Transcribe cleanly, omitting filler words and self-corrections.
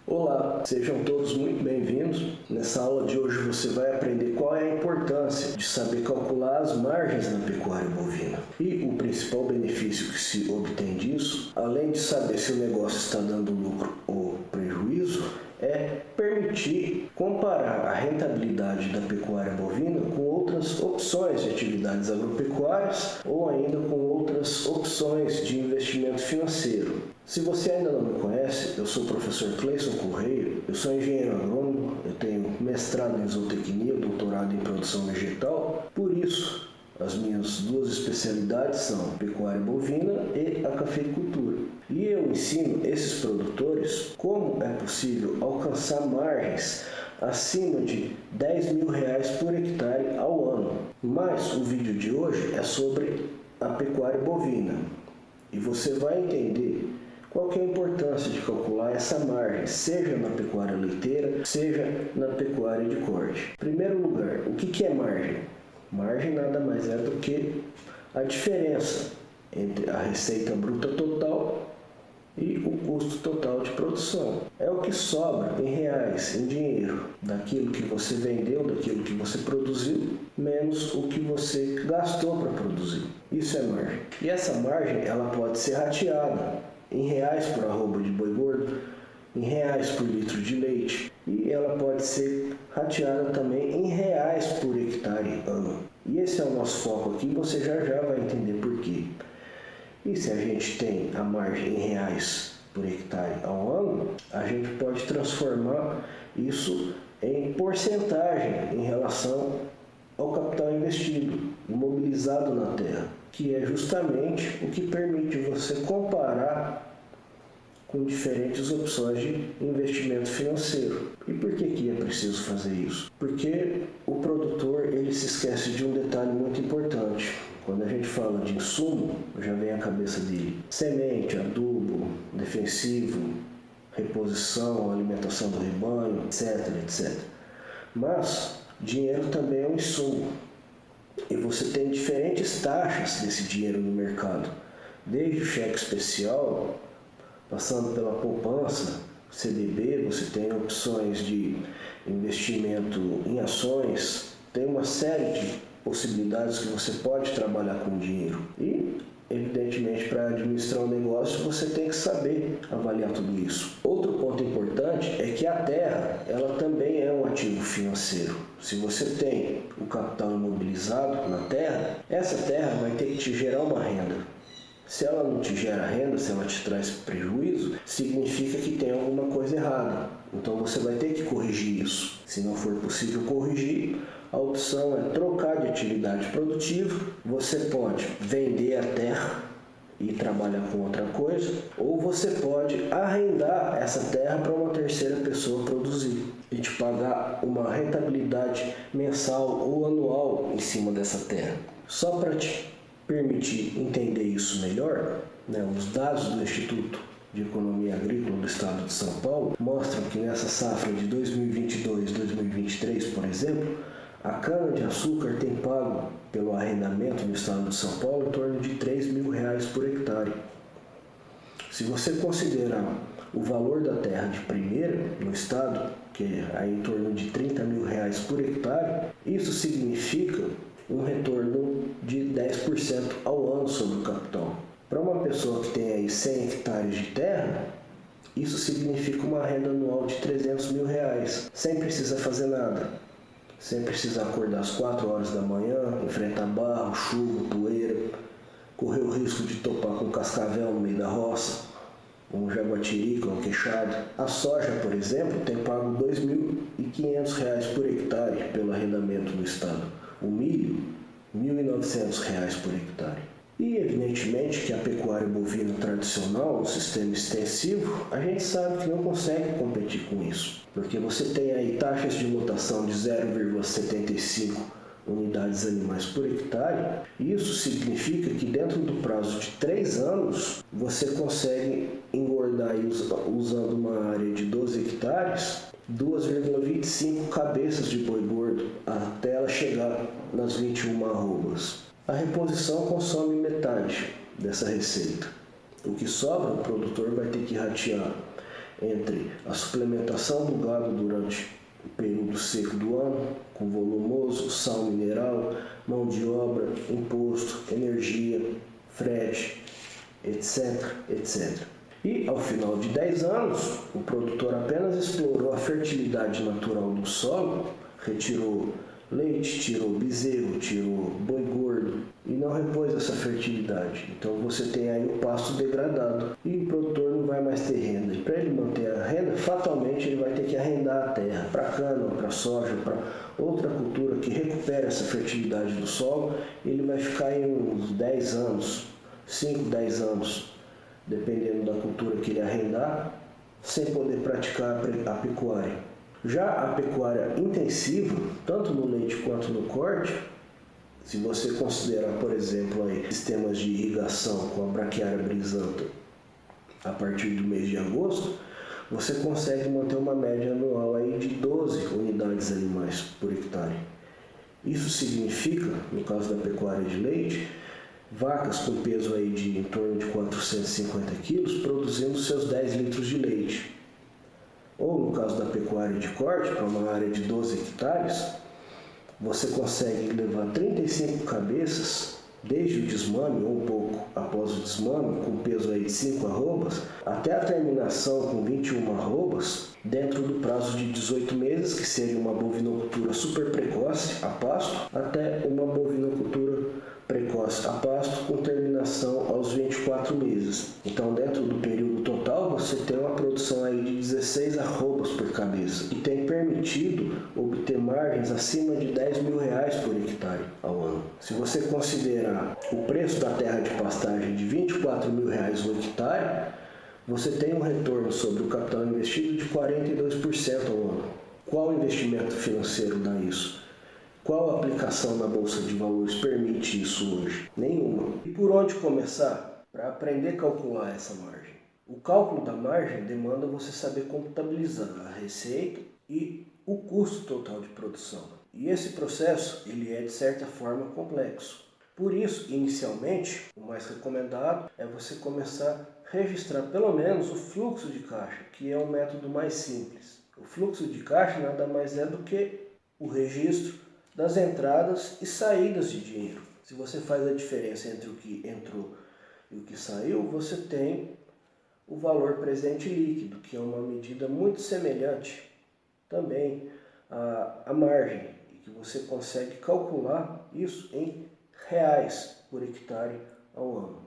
Olá, sejam todos muito bem-vindos. Nessa aula de hoje você vai aprender qual é a importância de saber calcular as margens na pecuária bovina. E o principal benefício que se obtém disso, além de saber se o negócio está dando lucro ou prejuízo, é permitir comparar a rentabilidade da pecuária bovina com outras opções de atividades agropecuárias ou ainda com outras opções de investimento financeiro. Se você ainda não me conhece, eu sou o professor Cleison Correia, eu sou engenheiro agrônomo, eu tenho mestrado em zootecnia, doutorado em produção vegetal, por isso as minhas duas especialidades são a pecuária bovina e a cafeicultura. E eu ensino esses produtores como é possível alcançar margens acima de R$10 mil por hectare ao ano. Mas o vídeo de hoje é sobre a pecuária bovina e você vai entender qual que é a importância de calcular essa margem, seja na pecuária leiteira, seja na pecuária de corte. Em primeiro lugar, o que é margem? Margem nada mais é do que a diferença entre a receita bruta total e o custo total de produção. É o que sobra em reais, em dinheiro, daquilo que você vendeu, daquilo que você produziu, menos o que você gastou para produzir. Isso é margem. E essa margem ela pode ser rateada em reais por arroba de boi gordo, em reais por litro de leite, e ela pode ser rateada também em reais por hectare ano. E esse é o nosso foco aqui, você já vai entender por quê. E se a gente tem a margem em reais por hectare ao ano, a gente pode transformar isso em porcentagem em relação ao capital investido, imobilizado na terra, que é justamente o que permite você comparar com diferentes opções de investimento financeiro. E por que é preciso fazer isso? Porque o produtor ele se esquece de um detalhe muito importante. Quando a gente fala de insumo, já vem à cabeça dele semente, adubo, defensivo, reposição, alimentação do rebanho, etc. Mas dinheiro também é um insumo. E você tem diferentes taxas desse dinheiro no mercado. Desde o cheque especial, passando pela poupança, CDB, você tem opções de investimento em ações, tem uma série de possibilidades que você pode trabalhar com dinheiro. E, evidentemente, para administrar um negócio, você tem que saber avaliar tudo isso. Outro ponto importante é que a terra, ela também é um ativo financeiro. Se você tem o capital imobilizado na terra, essa terra vai ter que te gerar uma renda. Se ela não te gera renda, se ela te traz prejuízo, significa que tem alguma coisa errada. Então você vai ter que corrigir isso. Se não for possível corrigir, a opção é trocar de atividade produtiva. Você pode vender a terra e trabalhar com outra coisa, ou você pode arrendar essa terra para uma terceira pessoa produzir e te pagar uma rentabilidade mensal ou anual em cima dessa terra. Só para te permitir entender isso melhor, os dados do Instituto de Economia Agrícola do Estado de São Paulo mostram que nessa safra de 2022-2023, por exemplo, a cana-de-açúcar tem pago pelo arrendamento no Estado de São Paulo em torno de R$3 mil por hectare. Se você considerar o valor da terra de primeira no Estado, que é em torno de R$30 mil por hectare, isso significa um retorno de 10% ao ano sobre o capital. Para uma pessoa que tem aí 100 hectares de terra, isso significa uma renda anual de R$300 mil, sem precisar fazer nada, sem precisar acordar às 4 horas da manhã, enfrentar barro, chuva, poeira, correr o risco de topar com um cascavel no meio da roça, um jaguatirica, um queixado. A soja, por exemplo, tem pago R$2.500 por hectare pelo arrendamento do Estado. O milho, R$1.900 por hectare. E, evidentemente, que a pecuária bovina tradicional, o sistema extensivo, a gente sabe que não consegue competir com isso. Porque você tem aí taxas de lotação de 0,75 unidades animais por hectare. E isso significa que dentro do prazo de 3 anos, você consegue engordar aí, usando uma área de 12 hectares, 2,25 cabeças de boi gordo, até ela chegar nas 21 arrobas. A reposição consome metade dessa receita. O que sobra, o produtor vai ter que ratear entre a suplementação do gado durante o período seco do ano, com volumoso, sal mineral, mão de obra, imposto, energia, frete, etc, etc. E ao final de 10 anos, o produtor apenas explorou a fertilidade natural do solo, retirou leite, tirou bezerro, tirou boi gordo e não repôs essa fertilidade. Então você tem aí o pasto degradado e o produtor não vai mais ter renda. E para ele manter a renda, fatalmente ele vai ter que arrendar a terra para cana, para soja, para outra cultura que recupere essa fertilidade do solo. Ele vai ficar em uns 10 anos, 5, 10 anos, dependendo da cultura que ele arrendar, sem poder praticar a pecuária. Já a pecuária intensiva, tanto no leite quanto no corte, se você considerar, por exemplo, aí, sistemas de irrigação com a braquiária brisanta a partir do mês de agosto, você consegue manter uma média anual aí de 12 unidades animais por hectare. Isso significa, no caso da pecuária de leite, vacas com peso aí de em torno de 450 quilos produzindo seus 10 litros de leite. Ou no caso da pecuária de corte, para uma área de 12 hectares, você consegue levar 35 cabeças, desde o desmame ou um pouco após o desmame, com peso aí de 5 arrobas, até a terminação com 21 arrobas, dentro do prazo de 18 meses, que seria uma bovinocultura super precoce a pasto, até uma bovinocultura precoce a pasto com terminação aos 24 meses. Então, dentro do período total, você tem uma produção aí de 16 arrobas por cabeça e tem permitido obter margens acima de R$10.000 por hectare ao ano. Se você considerar o preço da terra de pastagem de R$24.000 o hectare, você tem um retorno sobre o capital investido de 42% ao ano. Qual investimento financeiro dá isso? Qual aplicação na Bolsa de Valores permite isso hoje? Nenhuma. E por onde começar? Para aprender a calcular essa margem. O cálculo da margem demanda você saber contabilizar a receita e o custo total de produção. E esse processo ele é de certa forma complexo. Por isso, inicialmente, o mais recomendado é você começar a registrar pelo menos o fluxo de caixa, que é o método mais simples. O fluxo de caixa nada mais é do que o registro das entradas e saídas de dinheiro. Se você faz a diferença entre o que entrou e o que saiu, você tem o valor presente líquido, que é uma medida muito semelhante também à margem, e que você consegue calcular isso em reais por hectare ao ano.